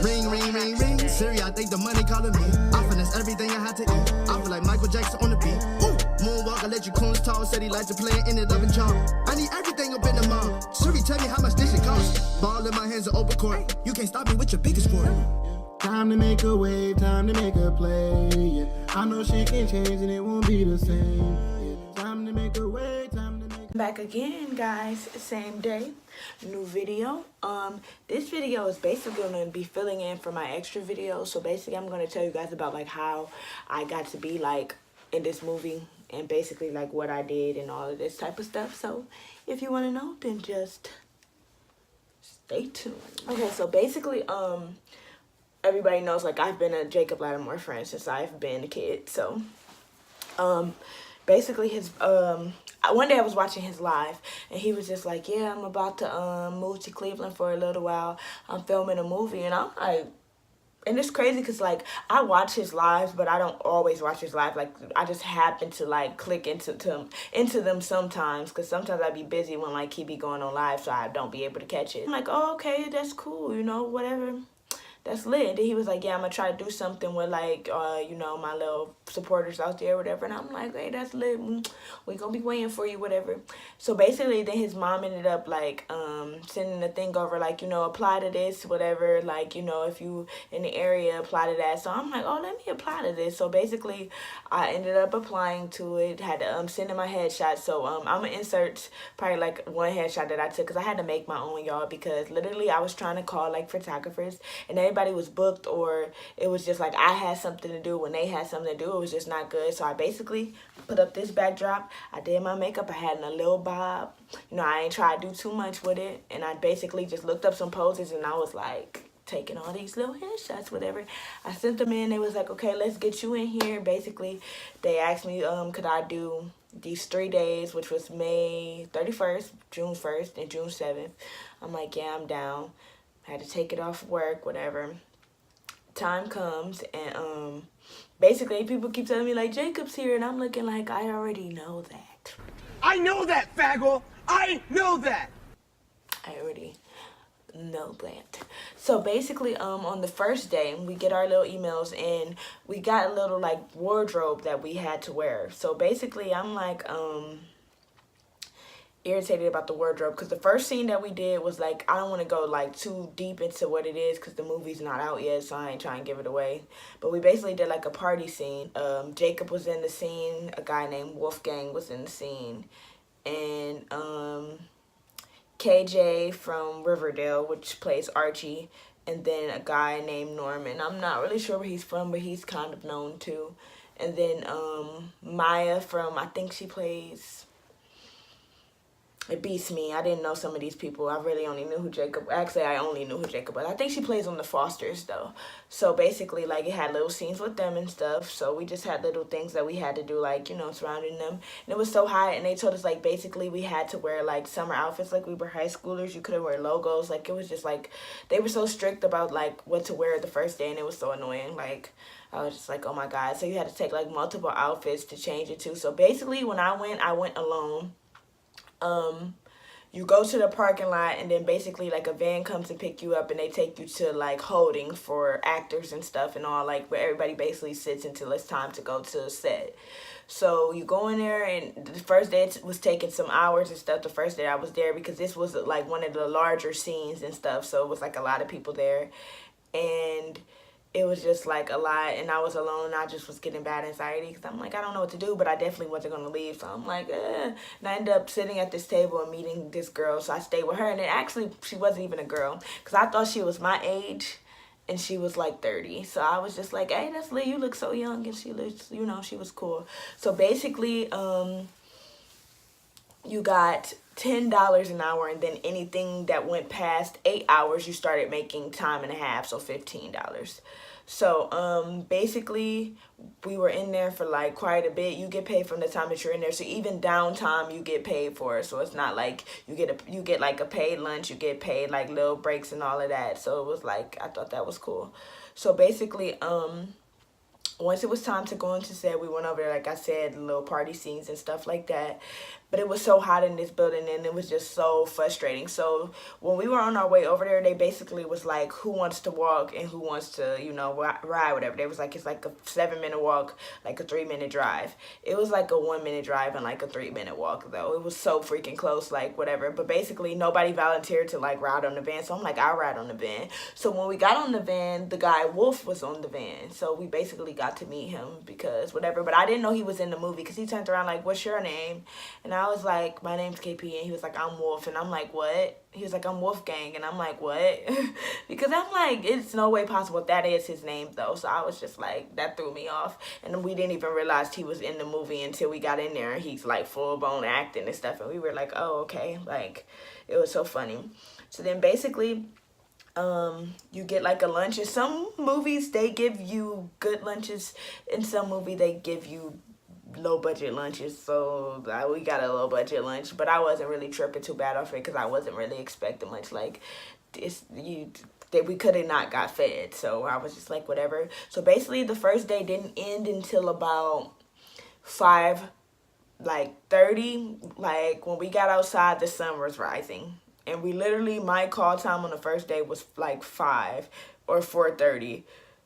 Ring, ring, ring, ring. Siri, I think the money calling me. I finesse everything I had to eat. I feel like Michael Jackson on the beat. Ooh, moonwalk, I let you coons talk. Said he likes to play and ended up in charm. I need everything up in the mall. Siri, tell me how much this shit cost. Ball in my hands are open court. You can't stop me with your biggest sport. Time to make a wave, time to make a play. Yeah. I know she can change and it won't be the same. Yeah. Time to make a wave, time to make a... Back again, guys. Same day, new video. This video is basically going to be filling in for my extra video. So basically, I'm going to tell you guys about like how I got to be like in this movie and basically like what I did and all of this type of stuff. So if you want to know, then just stay tuned. Okay, so basically, everybody knows like I've been a Jacob Lattimore friend since I've been a kid. So basically his one day I was watching his live and he was just like, yeah, I'm about to move to Cleveland for a little while. I'm filming a movie. And I'm like, and it's crazy because like I watch his lives, but I don't always watch his live. Like I just happen to like click into them sometimes, because sometimes I'd be busy when like he be going on live, so I don't be able to catch it. I'm like, oh, okay, that's cool, you know, whatever. That's lit. And then he was like, yeah, I'm gonna try to do something with like you know, my little supporters out there or whatever. And I'm like, hey, that's lit, we gonna be waiting for you, whatever. So basically then his mom ended up like sending the thing over like, you know, apply to this, whatever, like, you know, if you in the area, apply to that. So I'm like, oh, let me apply to this. So basically I ended up applying to it, had to send in my headshot. So I'm gonna insert probably like one headshot that I took, because I had to make my own, y'all, because literally I was trying to call like photographers and everybody was booked, or it was just like I had something to do when they had something to do. It was just not good. So I basically put up this backdrop. I did my makeup. I had a little bob. You know, I ain't tried to do too much with it. And I basically just looked up some poses and I was like taking all these little headshots, whatever. I sent them in. They was like, okay, let's get you in here. Basically, they asked me, could I do these 3 days, which was May 31st, June 1st, and June 7th. I'm like, yeah, I'm down. Had to take it off work, whatever. Time comes and basically people keep telling me like Jacob's here, and I'm looking like I already know that. I know that, faggot! I know that! I already know that. So basically on the first day we get our little emails and we got a little like wardrobe that we had to wear. So basically I'm like irritated about the wardrobe, because the first scene that we did was like, I don't want to go like too deep into what it is because the movie's not out yet, so I ain't trying to give it away. But we basically did like a party scene. Jacob was in the scene, a guy named Wolfgang was in the scene, and KJ from Riverdale, which plays Archie, and then a guy named Norman. I'm not really sure where he's from, but he's kind of known too. And then Maya from, I think she plays... It beats me. I didn't know some of these people. I really only knew who Jacob... Actually, I only knew who Jacob was. I think she plays on The Fosters, though. So, basically, like, it had little scenes with them and stuff. So, we just had little things that we had to do, like, you know, surrounding them. And it was so hot. And they told us, like, basically, we had to wear, like, summer outfits like we were high schoolers. You couldn't wear logos. Like, it was just, like... They were so strict about, like, what to wear the first day. And it was so annoying. Like... I was just like, oh, my God. So, you had to take, like, multiple outfits to change it, too. So, basically, when I went alone. You go to the parking lot and then basically like a van comes to pick you up and they take you to like holding for actors and stuff and all, like where everybody basically sits until it's time to go to the set. So you go in there, and the first day it was taking some hours and stuff. The first day I was there because this was like one of the larger scenes and stuff. So it was like a lot of people there, and it was just like a lot, and I was alone, and I just was getting bad anxiety because I'm like, I don't know what to do, but I definitely wasn't going to leave. So I'm like, And I ended up sitting at this table and meeting this girl, so I stayed with her. And then actually, she wasn't even a girl because I thought she was my age, and she was like 30. So I was just like, hey, that's Lee, you look so young, and she looks, you know, she was cool. So basically, you got $10 an hour, and then anything that went past 8 hours, you started making time and a half, so $15. So basically we were in there for like quite a bit. You get paid from the time that you're in there, so even downtime you get paid for it. So it's not like you get like a paid lunch, you get paid like little breaks and all of that. So it was like, I thought that was cool. So basically once it was time to go into set, we went over there, like I said, little party scenes and stuff like that. But it was so hot in this building, and it was just so frustrating. So when we were on our way over there, they basically was like, who wants to walk and who wants to, you know, ride, whatever. They was like, it's like a 7-minute walk, like a 3-minute drive. It was like a 1-minute drive and like a 3-minute walk, though. It was so freaking close, like whatever. But basically nobody volunteered to like ride on the van, so I'm like, I'll ride on the van. So when we got on the van, the guy Wolf was on the van, so we basically got to meet him because whatever. But I didn't know he was in the movie because he turned around like, what's your name? And I was like, my name's KP, and he was like, I'm Wolf, and I'm like, what? He was like, I'm Wolfgang, and I'm like, what? Because I'm like, it's no way possible that is his name, though. So I was just like, that threw me off, and we didn't even realize he was in the movie until we got in there, and he's like full-blown acting and stuff, and we were like, oh, okay. Like, it was so funny. So then basically, you get like a lunch. In some movies, they give you good lunches. In some movie, they give you low budget lunches, so we got a low budget lunch, but I wasn't really tripping too bad off it because I wasn't really expecting much. Like we could have not got fed, so I was just like, whatever. So basically the first day didn't end until about 5:30. Like when we got outside, the sun was rising, and we literally, my call time on the first day was like 5 or 4:30.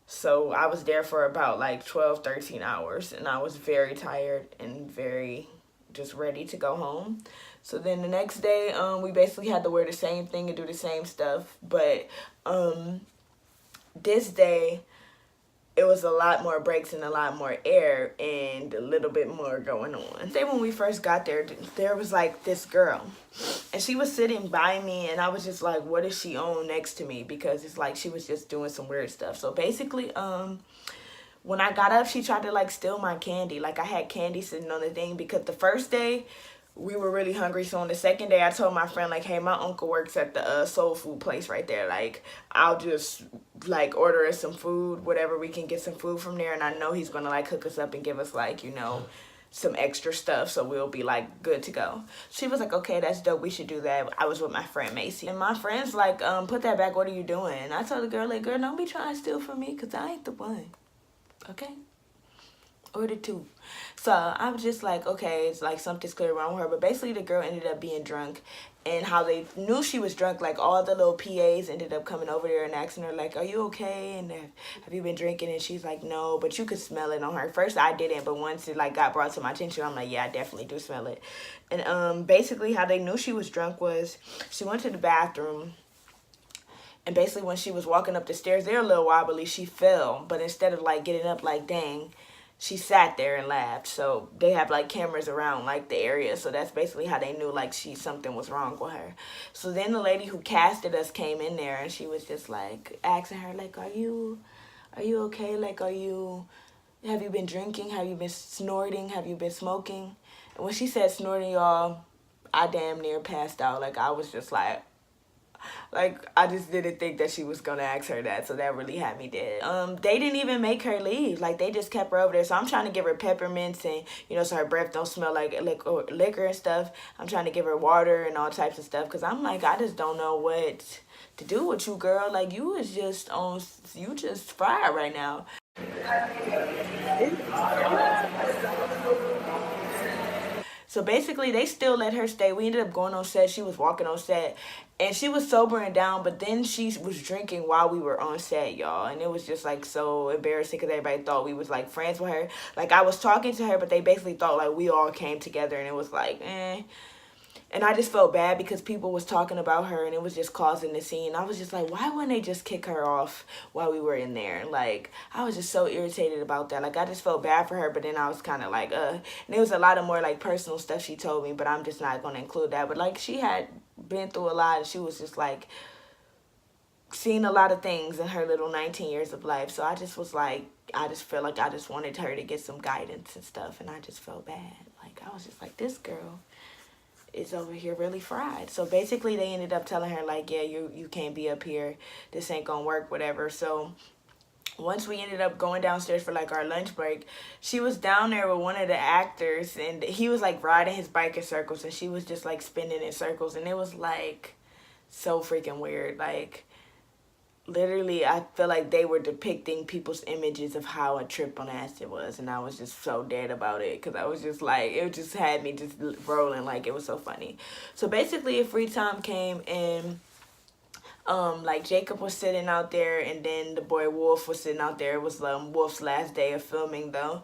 So I was there for about like 12, 13 hours, and I was very tired and very just ready to go home. So then the next day, we basically had to wear the same thing and do the same stuff. But this day, it was a lot more breaks and a lot more air and a little bit more going on. Say when we first got there, there was like this girl, and she was sitting by me, and I was just like, what is she on next to me? Because it's like she was just doing some weird stuff. So basically, when I got up, she tried to like steal my candy. Like I had candy sitting on the thing because the first day we were really hungry. So on the second day, I told my friend, like, hey, my uncle works at the soul food place right there. Like, I'll just like order us some food, whatever, we can get some food from there, and I know he's gonna like hook us up and give us like, you know, some extra stuff, so we'll be like good to go. She was like, okay, that's dope, we should do that. I was with my friend Macy, and my friend's like, put that back, what are you doing? And I told the girl, like, girl, don't be trying to steal from me, because I ain't the one, okay? Order 2. So I was just like, okay, it's like something's clear wrong with her. But basically the girl ended up being drunk, and how they knew she was drunk, like all the little PAs ended up coming over there and asking her like, are you okay, and have you been drinking? And she's like, no, but you could smell it on her. First I didn't, but once it like got brought to my attention, I'm like, yeah, I definitely do smell it. And basically how they knew she was drunk was she went to the bathroom, and basically when she was walking up the stairs, they're a little wobbly, she fell, but instead of like getting up like dang, she sat there and laughed. So they have like cameras around like the area, so that's basically how they knew like something was wrong with her. So then the lady who casted us came in there, and she was just like asking her like, are you okay? Like, have you been drinking? Have you been snorting? Have you been smoking? And when she said snorting, y'all, I damn near passed out. Like I was just like I just didn't think that she was gonna ask her that, so that really had me dead. They didn't even make her leave. Like they just kept her over there. So I'm trying to give her peppermints, and you know, so her breath don't smell like liquor and stuff. I'm trying to give her water and all types of stuff, because I'm like, I just don't know what to do with you, girl. Like you just fried right now. So basically, they still let her stay. We ended up going on set. She was walking on set, and she was sobering down, but then she was drinking while we were on set, y'all. And it was just, like, so embarrassing because everybody thought we was, like, friends with her. Like, I was talking to her, but they basically thought, like, we all came together, and it was like, eh. And I just felt bad because people was talking about her, and it was just causing the scene. I was just like, why wouldn't they just kick her off while we were in there? Like, I was just so irritated about that. Like, I just felt bad for her, but then I was kind of like, And there was a lot of more, like, personal stuff she told me, but I'm just not going to include that. But, like, she had been through a lot, and she was just, like, seen a lot of things in her little 19 years of life. So I just was like, I just feel like I just wanted her to get some guidance and stuff, and I just felt bad. Like, I was just like, this girl is over here really fried. So basically they ended up telling her like, yeah, you can't be up here, this ain't gonna work, whatever. So once we ended up going downstairs for like our lunch break, she was down there with one of the actors, and he was like riding his bike in circles, and she was just like spinning in circles, and it was like so freaking weird. Like literally, I feel like they were depicting people's images of how a trip on acid was, and I was just so dead about it, because I was just like, it just had me just rolling, like, it was so funny. So basically, a free time came, and like, Jacob was sitting out there, and then the boy Wolf was sitting out there. It was Wolf's last day of filming, though.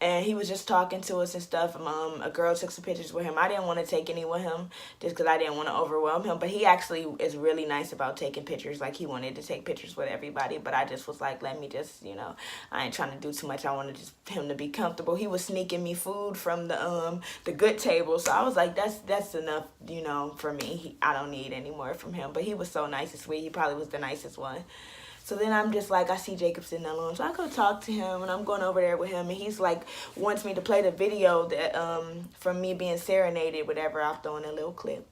And he was just talking to us and stuff. A girl took some pictures with him. I didn't want to take any with him just because I didn't want to overwhelm him. But he actually is really nice about taking pictures. Like, he wanted to take pictures with everybody. But I just was like, let me just, you know, I ain't trying to do too much. I wanted just him to be comfortable. He was sneaking me food from the good table. So I was like, that's enough, you know, for me. I don't need any more from him. But he was so nice and sweet. He probably was the nicest one. So then I'm just like, I see Jacob sitting alone. So I go talk to him, and I'm going over there with him. And he's like, wants me to play the video that from me being serenaded, whatever. I'll throw in a little clip.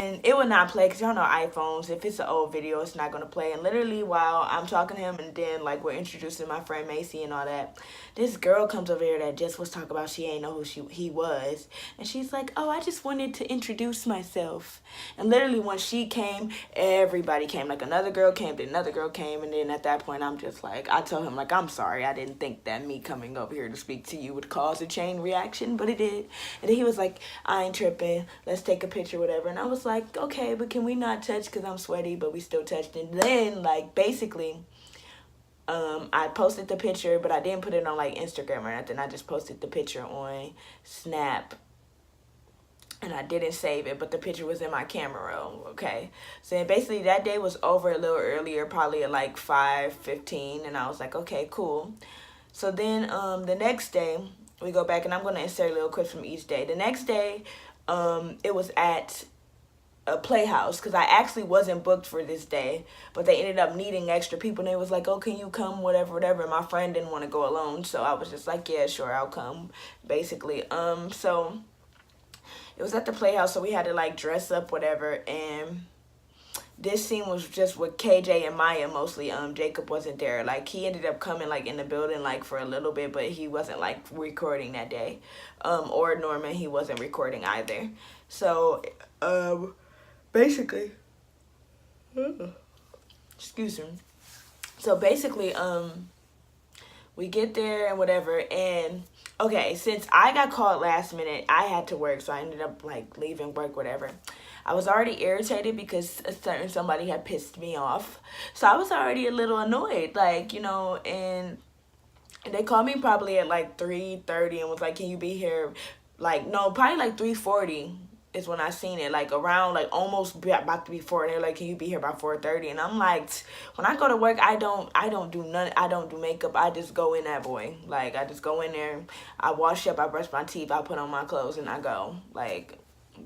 And it would not play, because y'all know iPhones. If it's an old video, it's not going to play. And literally, while I'm talking to him, and then, like, we're introducing my friend Macy and all that, this girl comes over here that just was talking about she ain't know who he was. And she's like, oh, I just wanted to introduce myself. And literally, when she came, everybody came. Like, another girl came, then another girl came. And then at that point, I'm just like, I told him, like, I'm sorry. I didn't think that me coming over here to speak to you would cause a chain reaction, but it did. And then he was like, I ain't tripping. Let's take a picture, whatever. And I was like, okay, but can we not touch because I'm sweaty? But we still touched. And then, like, basically, I posted the picture, but I didn't put it on, like, Instagram or nothing. I just posted the picture on Snap, and I didn't save it, but the picture was in my camera roll, okay? So then basically that day was over a little earlier, probably at, like, 5:15, and I was like, okay, cool. So then the next day, we go back, and I'm going to insert little clips from each day. The next day, it was at a playhouse, because I actually wasn't booked for this day, but they ended up needing extra people, and they was like, oh, can you come, whatever, and my friend didn't want to go alone, so I was just like, yeah, sure, I'll come, basically. So it was at the playhouse, so we had to, like, dress up, whatever, and this scene was just with KJ and Maya mostly. Jacob wasn't there. Like, he ended up coming, like, in the building, like, for a little bit, but he wasn't, like, recording that day. Or Norman, he wasn't recording either. So, basically, excuse me. So basically, we get there and whatever, and okay, since I got called last minute, I had to work, so I ended up, like, leaving work, whatever. I was already irritated because somebody had pissed me off, so I was already a little annoyed, like, you know, and they called me probably at, like, 3:30 and was like, can you be here, like, no, probably, like, 3:40. Is when I seen it, like, around, like, almost about to be 4, and they're like, can you be here by 4:30? And I'm like, when I go to work, I don't do none, I don't do makeup, I just go in that boy, like, I just go in there, I wash up, I brush my teeth, I put on my clothes, and I go, like,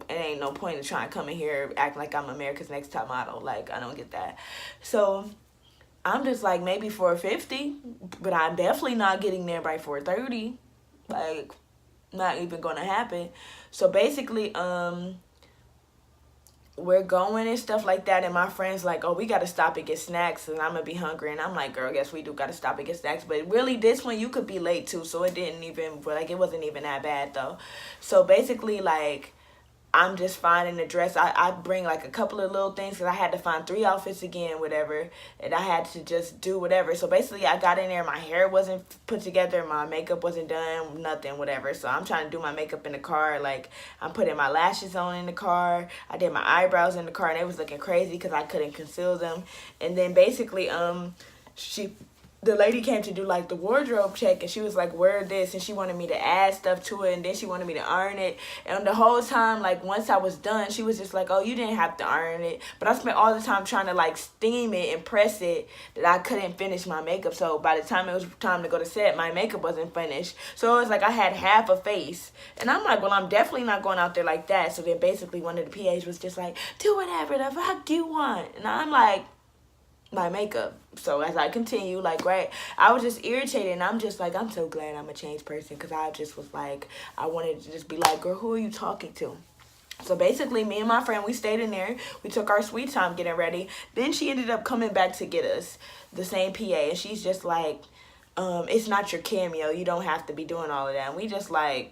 it ain't no point in trying to come in here acting like I'm America's Next Top Model, like, I don't get that. So I'm just like, maybe 4:50, but I'm definitely not getting there by 4:30, like, not even gonna happen. So basically, we're going and stuff like that, and my friend's like, oh, we gotta stop and get snacks, and I'm gonna be hungry, and I'm like, girl, yes, we do gotta stop and get snacks, but really, this one, you could be late too, so it didn't even, like, it wasn't even that bad, though. So basically, like, I'm just finding the dress. I bring, like, a couple of little things, because I had to find 3 outfits again, whatever, and I had to just do whatever. So basically, I got in there, my hair wasn't put together, my makeup wasn't done, nothing, whatever. So I'm trying to do my makeup in the car, like, I'm putting my lashes on in the car, I did my eyebrows in the car, and they was looking crazy because I couldn't conceal them. And then basically, the lady came to do, like, the wardrobe check, and she was like, wear this, and she wanted me to add stuff to it, and then she wanted me to iron it. And the whole time, like, once I was done, she was just like, oh, you didn't have to iron it. But I spent all the time trying to, like, steam it and press it that I couldn't finish my makeup. So by the time it was time to go to set, my makeup wasn't finished. So it was like I had half a face. And I'm like, well, I'm definitely not going out there like that. So then basically one of the PAs was just like, do whatever the fuck you want. And I'm like, my makeup. So as I continue, like, right, I was just irritated, and I'm just like, I'm so glad I'm a changed person, because I just was like, I wanted to just be like, girl, who are you talking to? So basically, me and my friend, we stayed in there, we took our sweet time getting ready. Then she ended up coming back to get us, the same PA, and she's just like, it's not your cameo, you don't have to be doing all of that. And we just, like,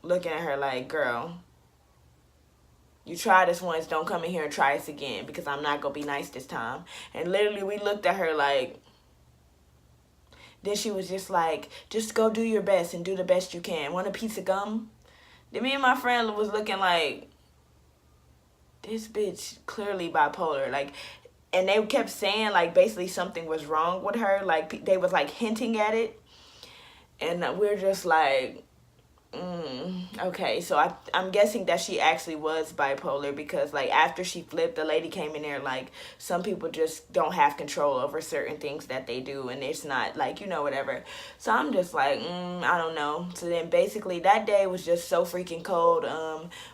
looking at her like, girl, You tried us once, don't come in here and try us again, because I'm not going to be nice this time. And literally, we looked at her like, then she was just like, just go do your best and do the best you can. Want a piece of gum? Then me and my friend was looking like, this bitch clearly bipolar. Like, and they kept saying, like, basically something was wrong with her. Like, they was, like, hinting at it. And we're just like, okay. So I'm guessing that she actually was bipolar, because, like, after she flipped, the lady came in there, like, some people just don't have control over certain things that they do, and it's not, like, you know, whatever. So I'm just like, I don't know. So then basically that day was just so freaking cold.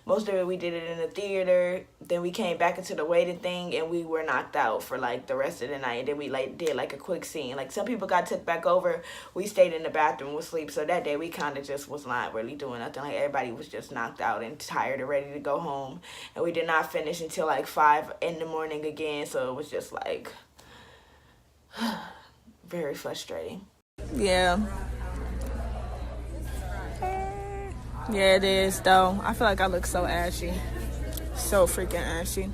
Most of it we did it in the theater. Then we came back into the waiting thing, and we were knocked out for, like, the rest of the night. And then we, like, did, like, a quick scene. Like, some people got took back over. We stayed in the bathroom with sleep. So that day we kind of just was not really doing nothing. Like, everybody was just knocked out and tired and ready to go home. And we did not finish until, like, 5 in the morning again. So it was just, like, very frustrating. Yeah. Yeah, it is, though. I feel like I look so ashy. So freaking ashy.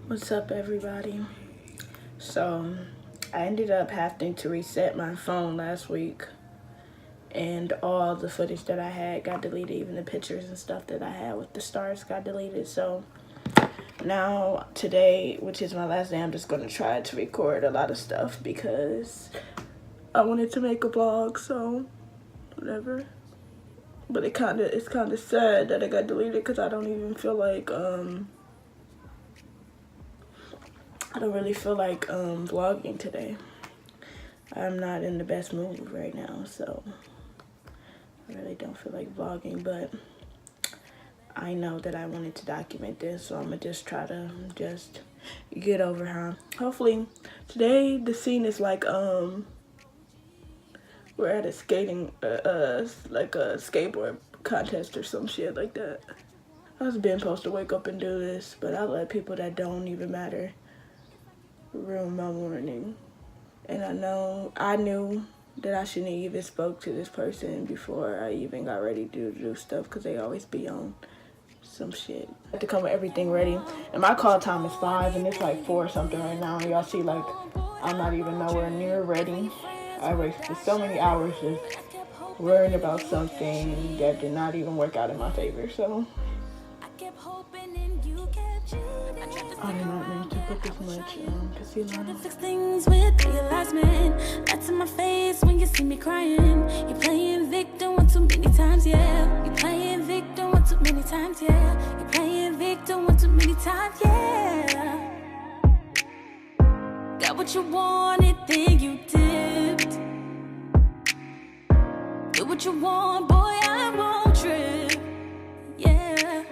What's up, everybody? So, I ended up having to reset my phone last week. And all the footage that I had got deleted. Even the pictures and stuff that I had with the stars got deleted. So, now, today, which is my last day, I'm just going to try to record a lot of stuff, because I wanted to make a vlog, so whatever. But it's kind of sad that it got deleted, because I don't even feel like I don't really feel like vlogging today. I'm not in the best mood right now, so I really don't feel like vlogging. But I know that I wanted to document this, so I'm gonna just try to just get over her. Hopefully today the scene is like we're at a skating like a skateboard contest or some shit like that. I was been supposed to wake up and do this, but I let people that don't even matter ruin my morning. And I knew that I shouldn't even spoke to this person before I even got ready to do stuff, because they always be on some shit. I have to come with everything ready, and my call time is 5 and it's like 4 or something right now, and y'all see, like, I'm not even nowhere near ready. I wasted so many hours just worrying about something that did not even work out in my favor. So I did not mean to put this much concealer on. Fix things with realizement. That's in my face when you see me crying. You're playing victim one too many times, yeah. You're playing victim one too many times, yeah. You're playing victim one too many times, yeah. Got what you wanted, then you dipped. Do what you want, boy, I won't trip. Yeah.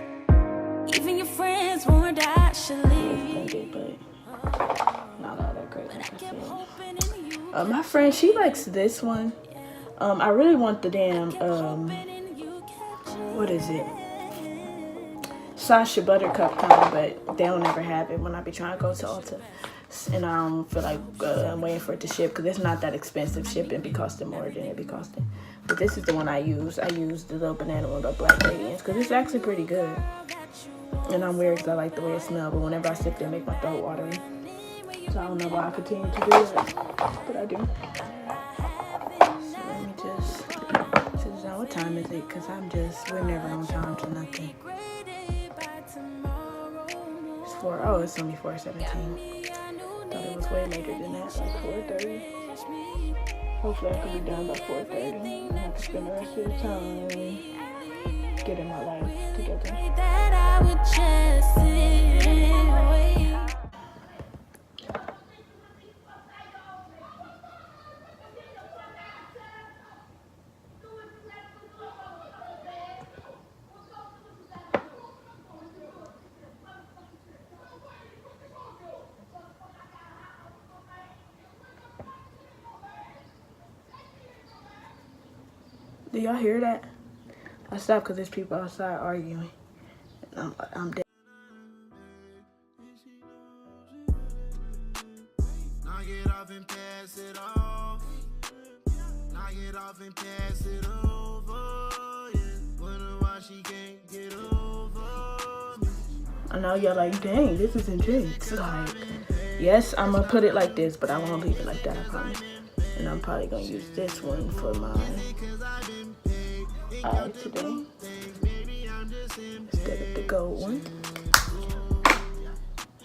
Even your friends warned I should leave. But not all that crazy. My friend, she likes this one. I really want the damn what is it? Sasha Buttercup kind, but they don't ever have it when I be trying to go to Ulta. And I don't feel like I'm waiting for it to ship, because it's not that expensive. Shipping be costing more than it be costing. But this is the one I use. I use the little banana one, the black radiance, because it's actually pretty good. And I'm weird because I like the way it smells, but whenever I sip it make my throat watery. So I don't know why I continue to do it, but I do. So let me just sit down. What time is it? Because we're never on time to nothing. It's 4, oh, it's only 4:17. Thought it was way later than that, like 4:30. Hopefully I can be done by 4:30. I have to spend the rest of the time getting my life together. Do y'all hear that? I stopped because there's people outside arguing. I'm dead. Knock it off and pass it off. Knock it off and pass it over. I know y'all like, dang, this is intense. Like, yes, I'm gonna put it like this, but I won't leave it like that, I promise. And I'm probably gonna use this one for my eye today instead of the gold one.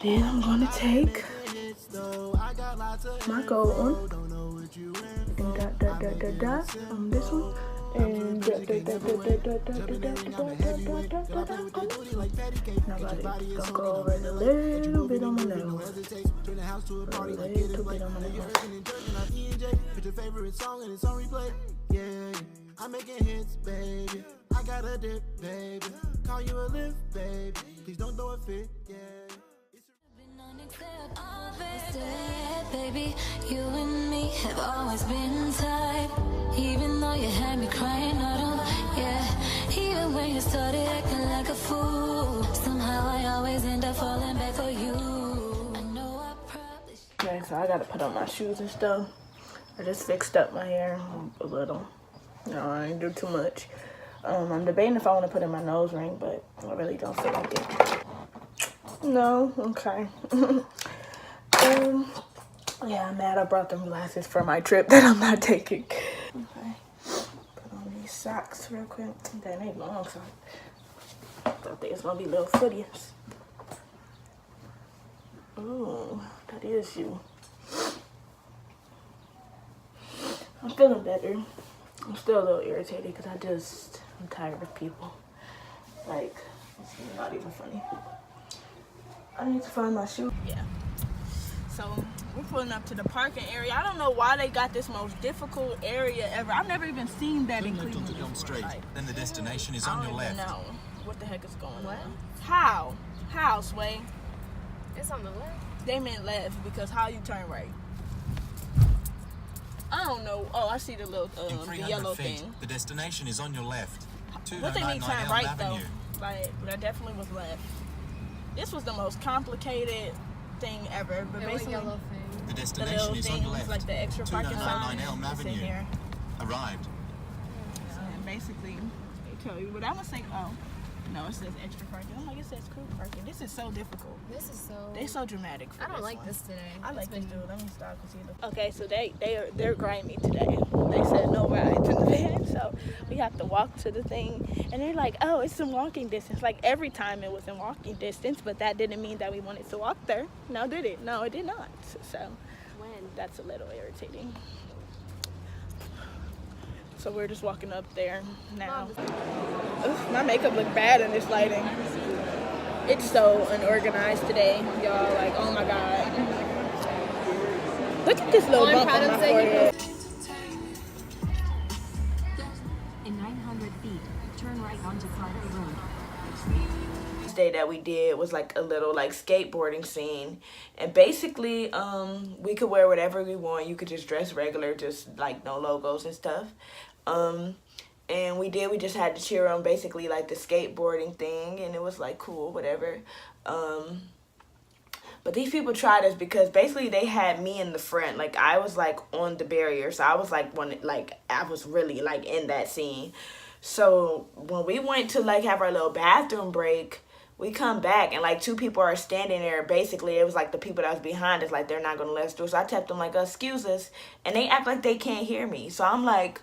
Then I'm gonna take my gold one and dot on this one. And now it's gonna go over a little bit on my nose. A little bit on my nose. I'm making hits, baby. I got a dip, baby. Call you a lift, baby. Please don't throw a fit, yeah. Baby, you and me have always been tight. Even though you had me crying, I don't, yeah. Even when you started acting like a fool, somehow I always end up falling back for you. I know I probably should. Okay, so I gotta put on my shoes and stuff. I just fixed up my hair a little. No, I ain't do too much. I'm debating if I want to put in my nose ring, but I really don't feel like it. No, okay. Yeah, I'm mad I brought them glasses for my trip that I'm not taking. Okay, put on these socks real quick. They ain't long socks. I thought they was gonna be little footies. Ooh, that is you. I'm feeling better. I'm still a little irritated because I'm tired of people. Like, it's not even funny. I need to find my shoe. Yeah. So we're pulling up to the parking area. I don't know why they got this most difficult area ever. I've never even seen that in Cleveland. Turn left onto Elm Street, then the destination is on your left. I don't even know what the heck is going on. How? How, Sway? It's on the left. They meant left because how you turn right? I don't know. Oh, I see the little In the 300 yellow feet, thing. the destination is on your left. What they mean turn right Avenue. though? Like that definitely was left. This was the most complicated thing ever, but basically yellow thing. The the destination little is on thing your was left. like the extra parking lot. 299 Elm It's in Avenue. here. Arrived. And basically, they tell you, but I'm gonna say, oh, no, it says extra parking. I'm like, it says crew parking. This is so difficult. This is so. They so dramatic. For I don't this like one. this today. I like It's this been- dude. Let me stop and see the. Okay, so they're grimy today. They said no rides in the van, so we have to walk to the thing. And they're like, oh, it's in walking distance. Like every time it was in walking distance, but that didn't mean that we wanted to walk there. No, did it? No, it did not. So When? that's a little irritating. So we're just walking up there now. Ugh, my makeup look bad in this lighting. It's so unorganized today, y'all. Like, oh my god. Look at this little I'm bump proud on of my saying forehead. In 900 feet, turn right onto Carter Road. Day that we did was like a little like skateboarding scene, and basically we could wear whatever we want. You could just dress regular, just like no logos and stuff. And we just had to cheer on basically like the skateboarding thing, and it was like cool, whatever. But these people tried us because basically they had me in the front. Like I was like on the barrier, so I was like I was really like in that scene. So when we went to like have our little bathroom break, we come back and like two people are standing there. Basically, it was like the people that was behind us, like they're not gonna let us through. So I tapped them like, excuse us, and they act like they can't hear me. So I'm like,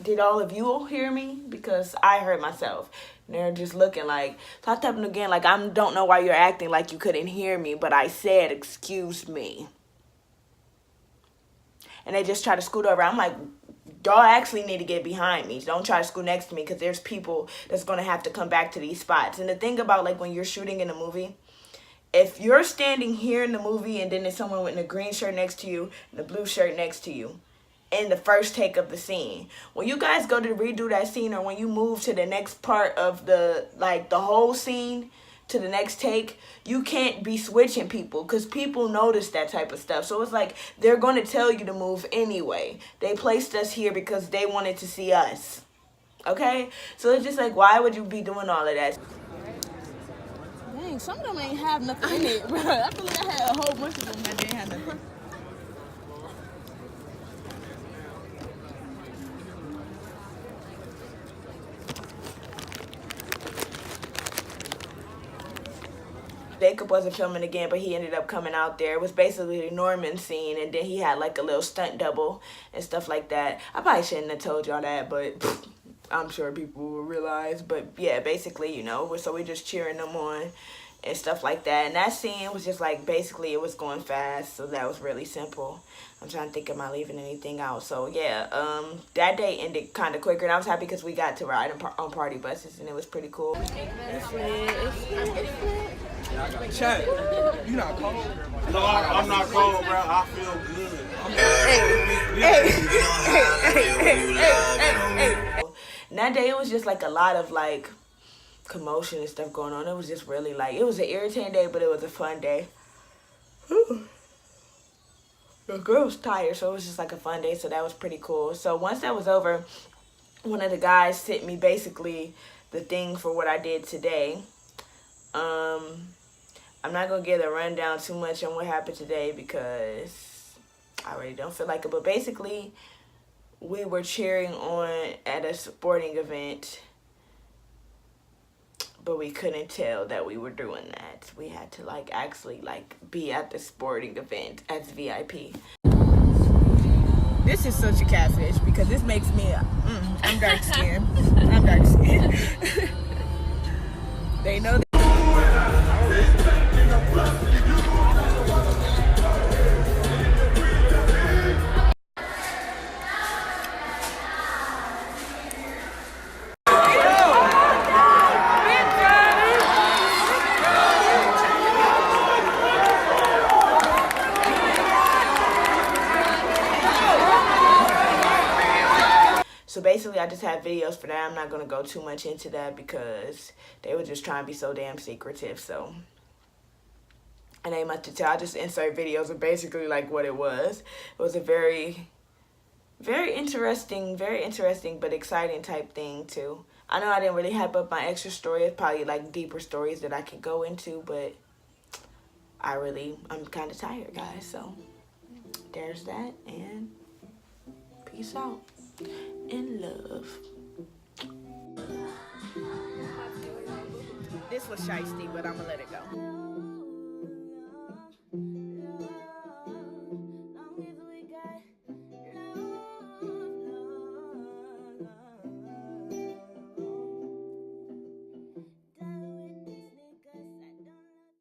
did all of you hear me? Because I heard myself. And they're just looking like, so I tapped them again, like, I don't know why you're acting like you couldn't hear me, but I said, excuse me. And they just try to scoot over. I'm like, y'all actually need to get behind me. Don't try to scoot next to me because there's people that's going to have to come back to these spots. And the thing about, like, when you're shooting in a movie, if you're standing here in the movie and then there's someone with a green shirt next to you and a blue shirt next to you in the first take of the scene, when you guys go to redo that scene or when you move to the next part of the, like, the whole scene to the next take, you can't be switching people because people notice that type of stuff. So it's like they're going to tell you to move anyway. They placed us here because they wanted to see us. Okay? So it's just like, why would you be doing all of that? Dang, some of them ain't have nothing in it, bro. I feel like I had a whole bunch of them that didn't have nothing. Jacob wasn't filming again, but he ended up coming out there. It was basically the Norman scene, and then he had like a little stunt double and stuff like that. I probably shouldn't have told y'all that, but I'm sure people will realize. But yeah, basically, you know, so we're just cheering them on and stuff like that. And that scene was just like, basically it was going fast, so that was really simple. I'm trying to think, am I leaving anything out? So yeah, that day ended kind of quicker, and I was happy because we got to ride on party buses, and it was pretty cool. Chat, you not cold? No, I'm not cold, bro. I feel good. And that day it was just like a lot of like commotion and stuff going on. It was just really like, it was an irritating day, but it was a fun day. The girl was tired, so it was just like a fun day, so that was pretty cool. So once that was over, one of the guys sent me basically the thing for what I did today. I'm not gonna give a rundown too much on what happened today because I really don't feel like it, but basically we were cheering on at a sporting event, but we couldn't tell that we were doing that. We had to like actually like be at the sporting event as VIP. This is such a catfish because this makes me I'm dark skinned. I'm dark skinned. They know that. So basically, I just had videos for that. I'm not going to go too much into that because they were just trying to be so damn secretive. So, and ain't much to tell. I just insert videos of basically like what it was. It was a very, very interesting, but exciting type thing too. I know I didn't really hype up my extra story. It's probably like deeper stories that I could go into, but I'm kind of tired, guys. So there's that, and peace out. In love. This was shiesty, but I'm gonna let it go.